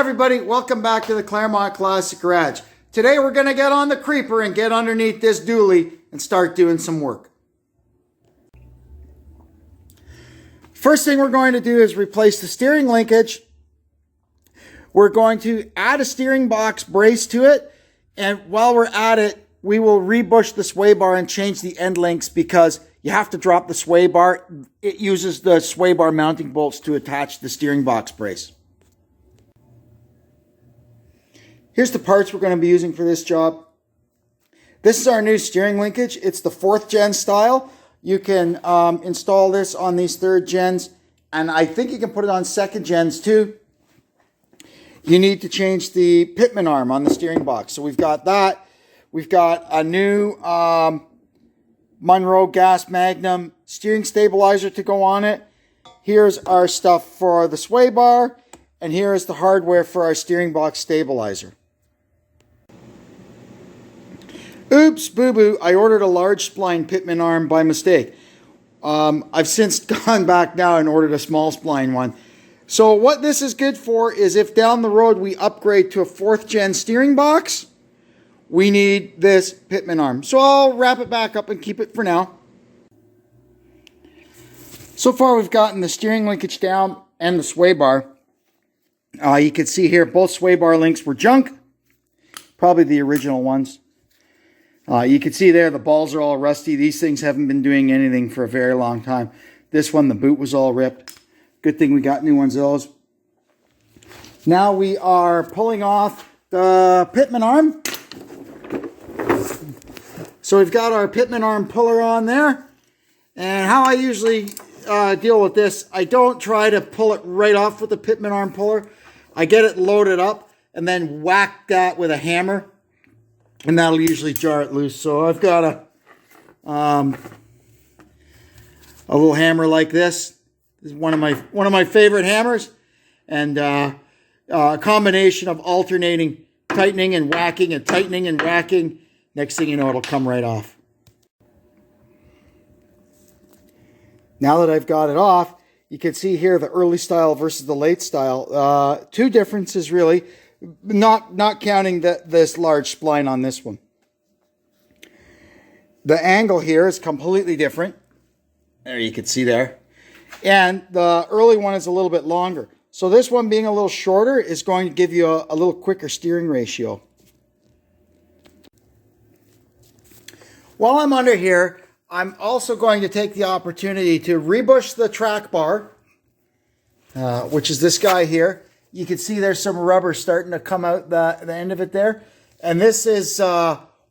everybody, welcome back to the Claremont Classic Garage. Today we're going to get on the creeper and get underneath this dually and start doing some work. First thing we're going to do is replace the steering linkage. We're going to add a steering box brace to it, and while we're at it, we will rebush the sway bar and change the end links because you have to drop the sway bar. It uses the sway bar mounting bolts to attach the steering box brace. Here's the parts we're going to be using for this job. This is our new steering linkage. It's the 4th gen style. You can install this on these 3rd gens, and I think you can put it on 2nd gens too. You need to change the pitman arm on the steering box. So we've got that. We've got a new Monroe Gas Magnum steering stabilizer to go on it. Here's our stuff for the sway bar, and here is the hardware for our steering box stabilizer. Oops, boo-boo, I ordered a large spline pitman arm by mistake. I've since gone back now and ordered a small spline one. So what this is good for is if down the road we upgrade to a 4th gen steering box, we need this pitman arm. So I'll wrap it back up and keep it for now. So far we've gotten the steering linkage down and the sway bar. You can see here both sway bar links were junk. Probably the original ones. You can see there the balls are all rusty. These things haven't been doing anything for a very long time. This one, the boot was all ripped. Good thing we got new ones of those. Now we are pulling off the pitman arm. So we've got our pitman arm puller on there. And how I usually deal with this, I don't try to pull it right off with the pitman arm puller. I get it loaded up and then whack that with a hammer. And that'll usually jar it loose. So I've got a little hammer like this. This is one of my favorite hammers, and a combination of alternating tightening and whacking and tightening and whacking. Next thing you know, it'll come right off. Now that I've got it off, you can see here the early style versus the late style. Two differences really. Not counting this large spline on this one. The angle here is completely different. There you can see there. And the early one is a little bit longer. So this one being a little shorter is going to give you a little quicker steering ratio. While I'm under here, I'm also going to take the opportunity to rebush the track bar, which is this guy here. You can see there's some rubber starting to come out the end of it there. And this is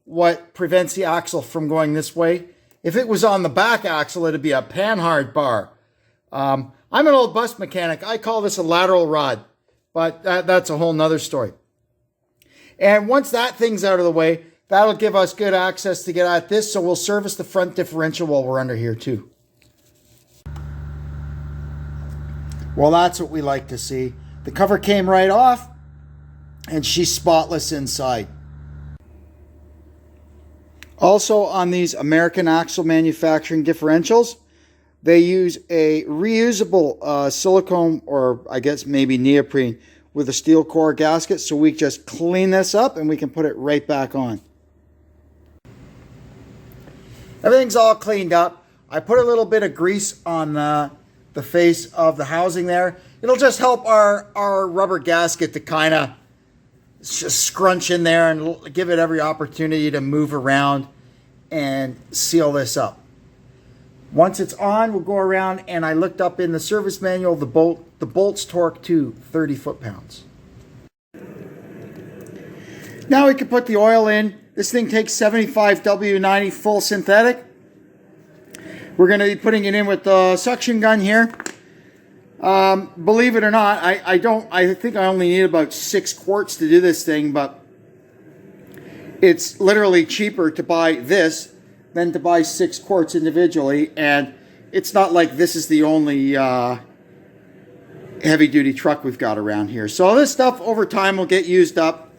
what prevents the axle from going this way. If it was on the back axle, it'd be a panhard bar. I'm an old bus mechanic. I call this a lateral rod, but that's a whole nother story. And once that thing's out of the way, that'll give us good access to get at this. So we'll service the front differential while we're under here too. Well, that's what we like to see. The cover came right off, and she's spotless inside. Also, on these American Axle Manufacturing differentials, they use a reusable silicone, or I guess maybe neoprene, with a steel core gasket. So we just clean this up, and we can put it right back on. Everything's all cleaned up. I put a little bit of grease on the face of the housing there. It'll just help our rubber gasket to kind of just scrunch in there and give it every opportunity to move around and seal this up. Once it's on, we'll go around, and I looked up in the service manual, the bolts torque to 30 foot-pounds. Now we can put the oil in. This thing takes 75 W90 full synthetic. We're going to be putting it in with the suction gun here. Believe it or not, I think I only need about 6 quarts to do this thing, but it's literally cheaper to buy this than to buy 6 quarts individually, and it's not like this is the only heavy duty truck we've got around here. So this stuff over time will get used up,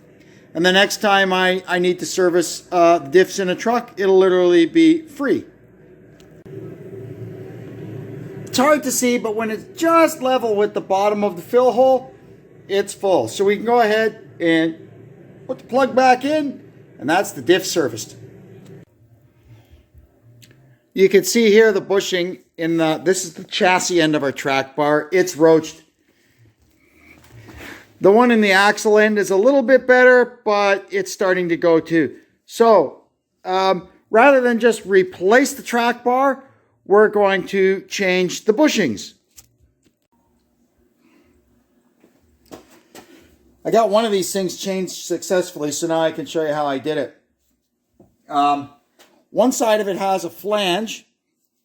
and the next time I need to service diffs in a truck, it'll literally be free. It's hard to see, but when it's just level with the bottom of the fill hole, it's full. So we can go ahead and put the plug back in, and that's the diff serviced. You can see here the bushing in this is the chassis end of our track bar. It's roached. The one in the axle end is a little bit better, but it's starting to go too. So rather than just replace the track bar, we're going to change the bushings. I got one of these things changed successfully, so now I can show you how I did it. One side of it has a flange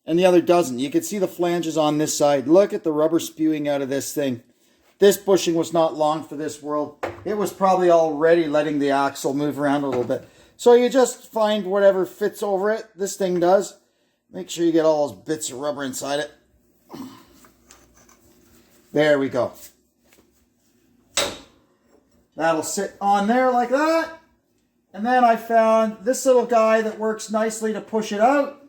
and the other doesn't. You can see the flanges on this side. Look at the rubber spewing out of this thing. This bushing was not long for this world. It was probably already letting the axle move around a little bit. So you just find whatever fits over it. This thing does. Make sure you get all those bits of rubber inside it. There we go. That'll sit on there like that. And then I found this little guy that works nicely to push it out.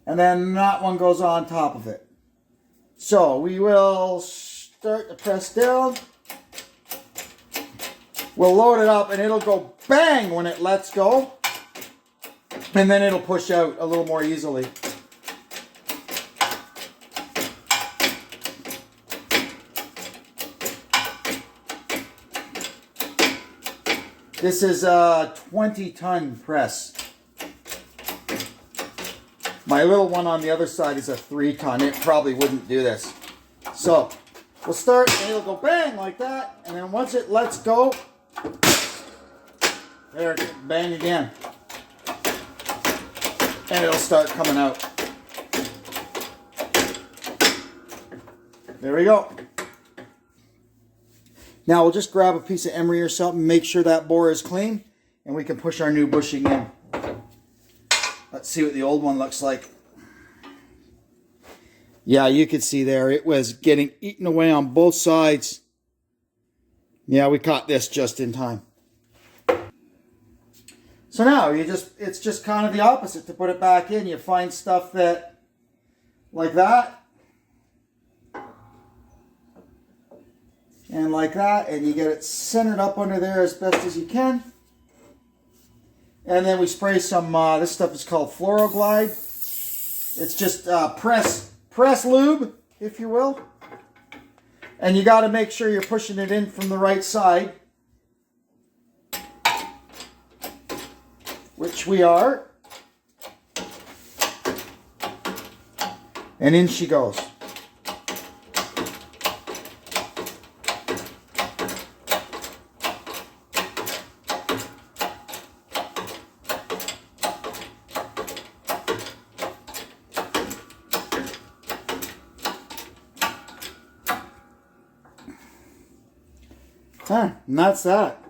And then that one goes on top of it. So we will start to press down. We'll load it up and it'll go bang when it lets go. And then it'll push out a little more easily. This is a 20-ton press. My little one on the other side is a 3-ton. It probably wouldn't do this. So we'll start and it'll go bang like that. And then once it lets go, there, bang again. And it'll start coming out. There we go. Now we'll just grab a piece of emery or something, make sure that bore is clean, and we can push our new bushing in. Let's see what the old one looks like. Yeah, you can see there, it was getting eaten away on both sides. Yeah, we caught this just in time. So now it's just kind of the opposite to put it back in. You find stuff that, like that, and like that, and you get it centered up under there as best as you can. And then we spray some, this stuff is called Fluoroglide. It's just press lube, if you will. And you got to make sure you're pushing it in from the right side. Which we are. And in she goes. And that's that.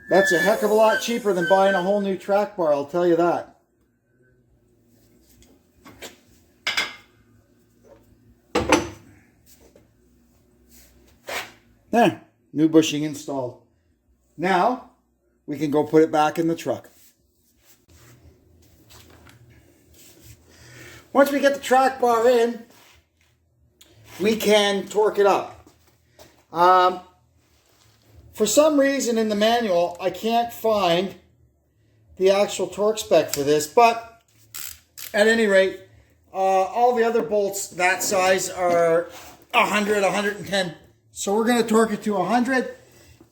That's a heck of a lot cheaper than buying a whole new track bar, I'll tell you that. There, new bushing installed. Now, we can go put it back in the truck. Once we get the track bar in, we can torque it up. For some reason in the manual, I can't find the actual torque spec for this, but at any rate, all the other bolts that size are 100, 110. So we're going to torque it to 100,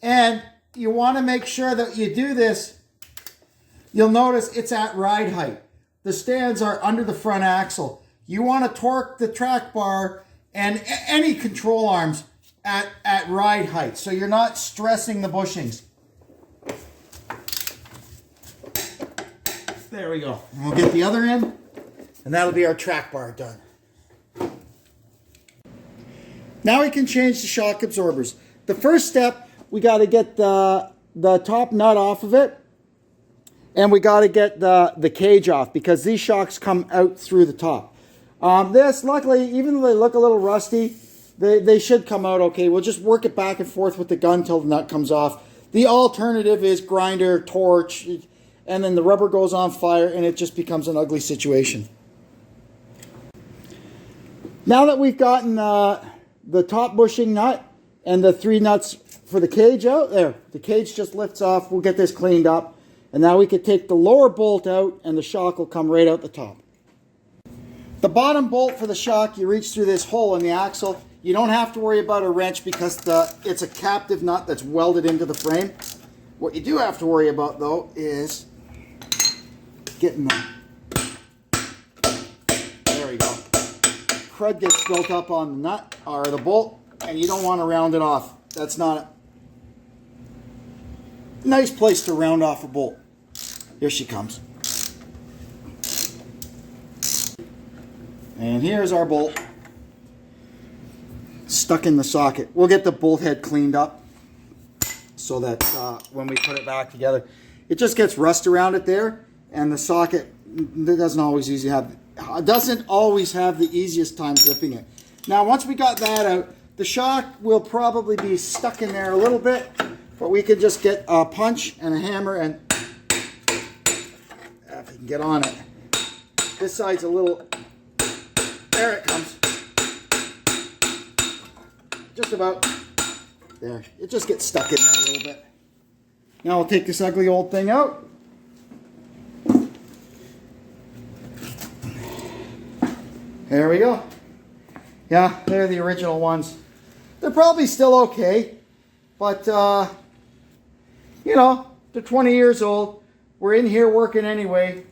and you want to make sure that you do this. You'll notice it's at ride height. The stands are under the front axle. You want to torque the track bar and any control arms at ride height, so you're not stressing the bushings. There we go. And we'll get the other end, and that'll be our track bar done. Now we can change the shock absorbers. The first step, we got to get the top nut off of it, and we got to get the cage off, because these shocks come out through the top. This, luckily, even though they look a little rusty, they should come out okay. We'll just work it back and forth with the gun till the nut comes off. The alternative is grinder, torch, and then the rubber goes on fire and it just becomes an ugly situation. Now that we've gotten the top bushing nut and the 3 nuts for the cage out. There, the cage just lifts off. We'll get this cleaned up. And now we could take the lower bolt out and the shock will come right out the top. The bottom bolt for the shock, you reach through this hole in the axle. You don't have to worry about a wrench because it's a captive nut that's welded into the frame. What you do have to worry about though is getting the, there we go. Crud gets built up on the nut or the bolt and you don't want to round it off. That's not a nice place to round off a bolt. Here she comes. And here's our bolt stuck in the socket. We'll get the bolt head cleaned up so that when we put it back together, it just gets rust around it there, and the socket doesn't always have the easiest time gripping it. Now, once we got that out, the shock will probably be stuck in there a little bit, but we could just get a punch and a hammer and if you can get on it. This side's a little, there it comes. Just about there. It just gets stuck in there a little bit. Now we'll take this ugly old thing out. There we go. Yeah, they're the original ones. They're probably still okay, but you know, they're 20 years old. We're in here working anyway.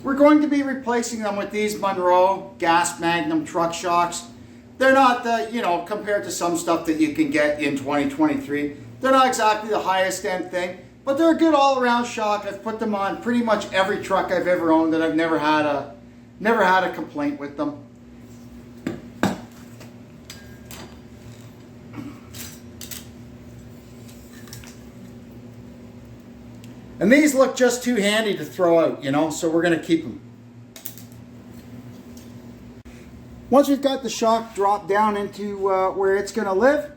We're going to be replacing them with these Monroe Gas Magnum truck shocks. They're not the, you know, compared to some stuff that you can get in 2023, they're not exactly the highest end thing, but they're a good all-around shock. I've put them on pretty much every truck I've ever owned, and I've never had a complaint with them. And these look just too handy to throw out, you know, so we're going to keep them. Once we've got the shock dropped down into where it's going to live,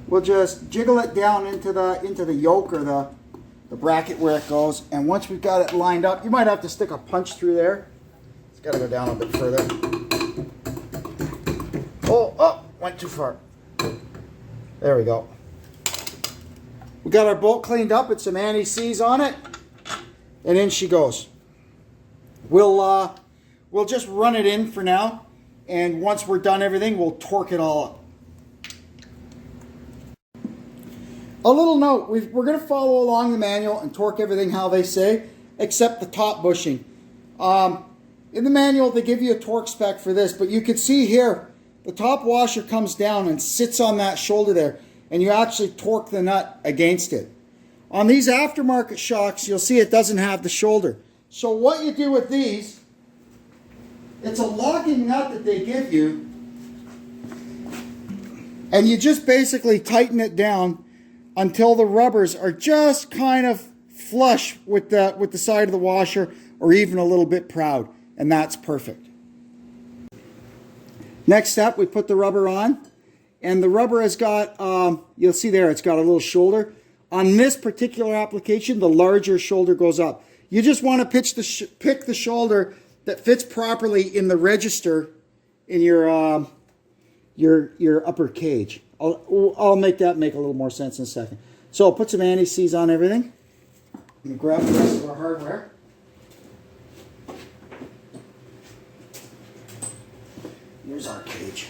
we'll just jiggle it down into the yoke or the bracket where it goes. And once we've got it lined up, you might have to stick a punch through there. It's got to go down a bit further. Oh, went too far. There we go. We got our bolt cleaned up with some anti-seize on it, and in she goes. We'll just run it in for now, and once we're done everything, we'll torque it all up. A little note, we're going to follow along the manual and torque everything how they say, except the top bushing. In the manual, they give you a torque spec for this, but you can see here, the top washer comes down and sits on that shoulder there, and you actually torque the nut against it. On these aftermarket shocks, you'll see it doesn't have the shoulder. So what you do with these, it's a locking nut that they give you, and you just basically tighten it down until the rubbers are just kind of flush with the side of the washer, or even a little bit proud, and that's perfect. Next step, we put the rubber on. And the rubber has got, you'll see there, it's got a little shoulder. On this particular application, the larger shoulder goes up. You just want to pick the shoulder that fits properly in the register in your upper cage. I'll make that make a little more sense in a second. So I'll put some anti-seize on everything. And grab the rest of our hardware. Here's our cage.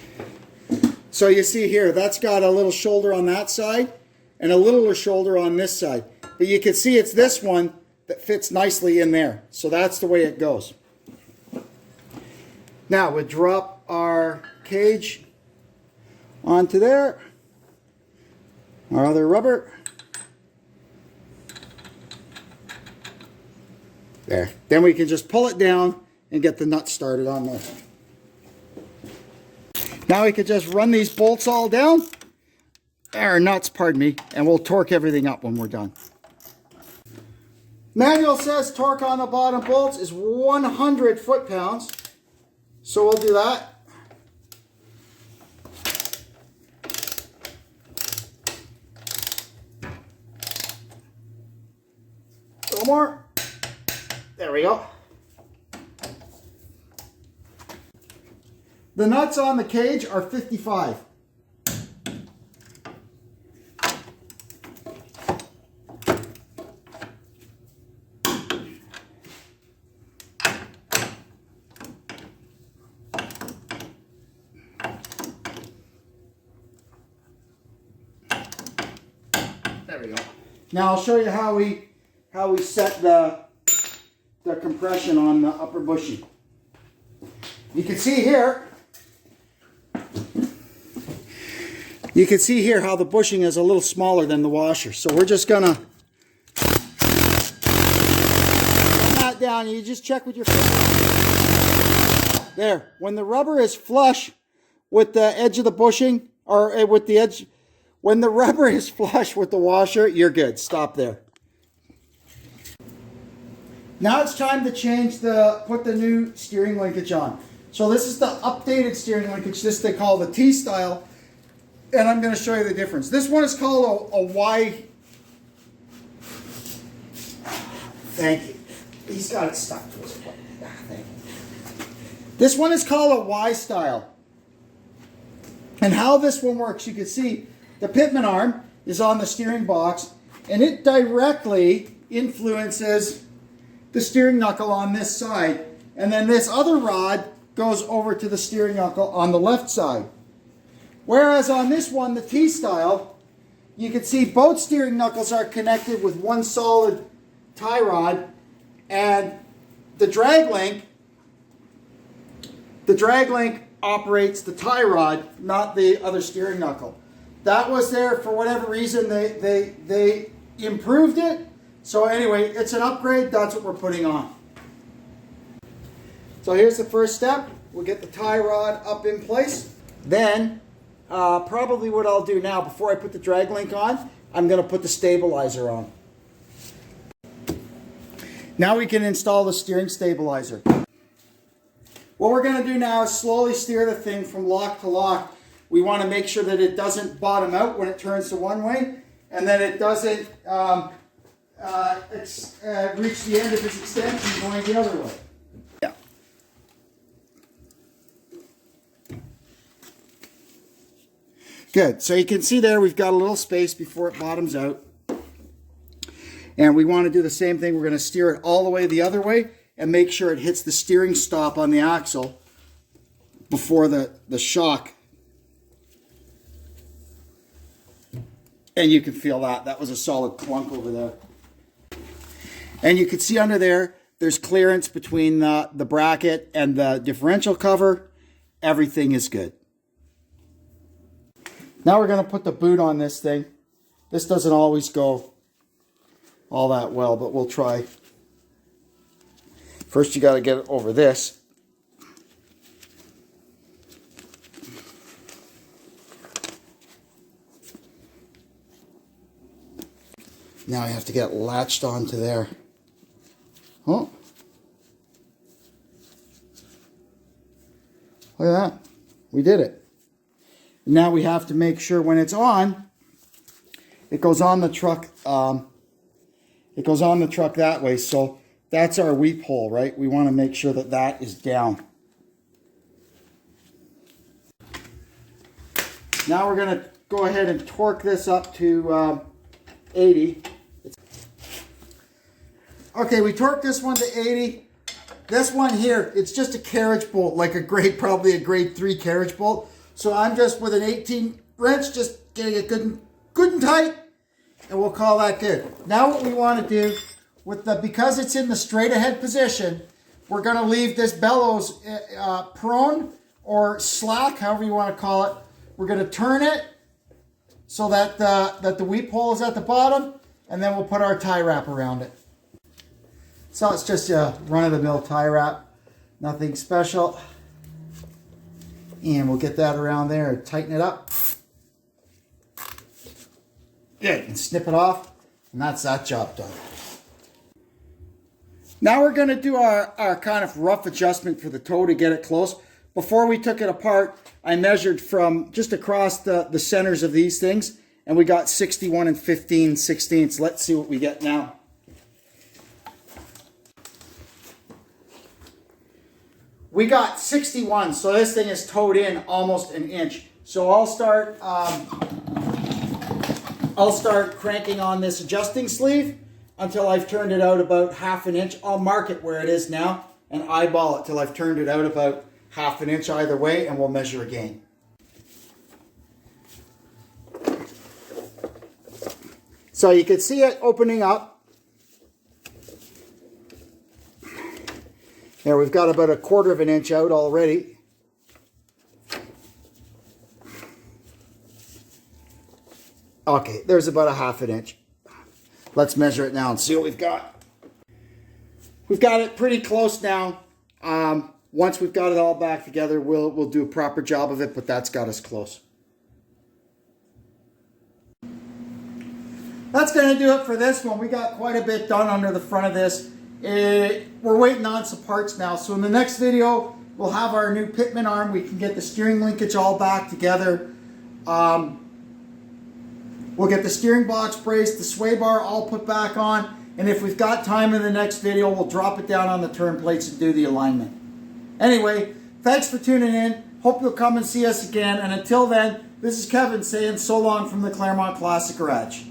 So you see here, that's got a little shoulder on that side and a littler shoulder on this side. But you can see it's this one that fits nicely in there. So that's the way it goes. Now we drop our cage onto there. Our other rubber. There. Then we can just pull it down and get the nut started on there. Now we could just run these bolts all down, or nuts, pardon me, and we'll torque everything up when we're done. Manual says torque on the bottom bolts is 100 foot-pounds, so we'll do that. A little more. There we go. The nuts on the cage are 55. There we go. Now I'll show you how we set the compression on the upper bushing. You can see here how the bushing is a little smaller than the washer. So we're just gonna put that down. You just check with your finger. There. When the rubber is flush with the edge of the bushing, or with the edge, when the rubber is flush with the washer, you're good. Stop there. Now it's time to put the new steering linkage on. So this is the updated steering linkage. This they call the T style. And I'm going to show you the difference. This one is called a Y. Thank you. He's got it stuck to his foot. Thank you. This one is called a Y style. And how this one works, you can see the pitman arm is on the steering box, and it directly influences the steering knuckle on this side. And then this other rod goes over to the steering knuckle on the left side. Whereas on this one, the T style, you can see both steering knuckles are connected with one solid tie rod, and the drag link operates the tie rod, not the other steering knuckle. That was there for whatever reason. They improved it. So anyway, it's an upgrade. That's what we're putting on. So here's the first step. We'll get the tie rod up in place. Then, probably what I'll do now, before I put the drag link on, I'm going to put the stabilizer on. Now we can install the steering stabilizer. What we're going to do now is slowly steer the thing from lock to lock. We want to make sure that it doesn't bottom out when it turns to one way, and that it doesn't reach the end of its extension going the other way. Yeah. Good. So you can see there we've got a little space before it bottoms out. And we want to do the same thing. We're going to steer it all the way the other way and make sure it hits the steering stop on the axle before the shock. And you can feel that. That was a solid clunk over there. And you can see under there, there's clearance between the bracket and the differential cover. Everything is good. Now we're going to put the boot on this thing. This doesn't always go all that well, but we'll try. First you got to get it over this. Now I have to get latched onto there. Oh. Look at that. We did it. Now we have to make sure when it's on, it goes on the truck. It goes on the truck that way. So that's our weep hole, right? We want to make sure that that is down. Now we're going to go ahead and torque this up to 80. Okay, we torqued this one to 80. This one here, it's just a carriage bolt, like probably a grade 3 carriage bolt. So I'm just with an 18 wrench, just getting it good and tight, and we'll call that good. Now what we want to do, because it's in the straight ahead position, we're going to leave this bellows prone or slack, however you want to call it. We're going to turn it so that the weep hole is at the bottom, and then we'll put our tie wrap around it. So it's just a run-of-the-mill tie wrap, nothing special. And we'll get that around there and tighten it up. Good, and snip it off, and that's that job done. Now we're going to do our kind of rough adjustment for the toe to get it close. Before we took it apart, I measured from just across the centers of these things, and we got 61 and 15/16. Let's see what we get now. We got 61, so this thing is towed in almost an inch. So I'll start cranking on this adjusting sleeve until I've turned it out about half an inch. I'll mark it where it is now and eyeball it till I've turned it out about half an inch either way, and we'll measure again. So you can see it opening up. There, we've got about 1/4 of an inch out already. Okay, there's about 1/2 an inch. Let's measure it now and see what we've got. We've got it pretty close now. Once we've got it all back together, we'll do a proper job of it, but that's got us close. That's going to do it for this one. We got quite a bit done under the front of this. We're waiting on some parts now. So in the next video, we'll have our new pitman arm. We can get the steering linkage all back together. We'll get the steering box braced, the sway bar all put back on. And if we've got time in the next video, we'll drop it down on the turn plates and do the alignment. Anyway, thanks for tuning in. Hope you'll come and see us again. And until then, this is Kevin saying so long from the Claremont Classic Garage.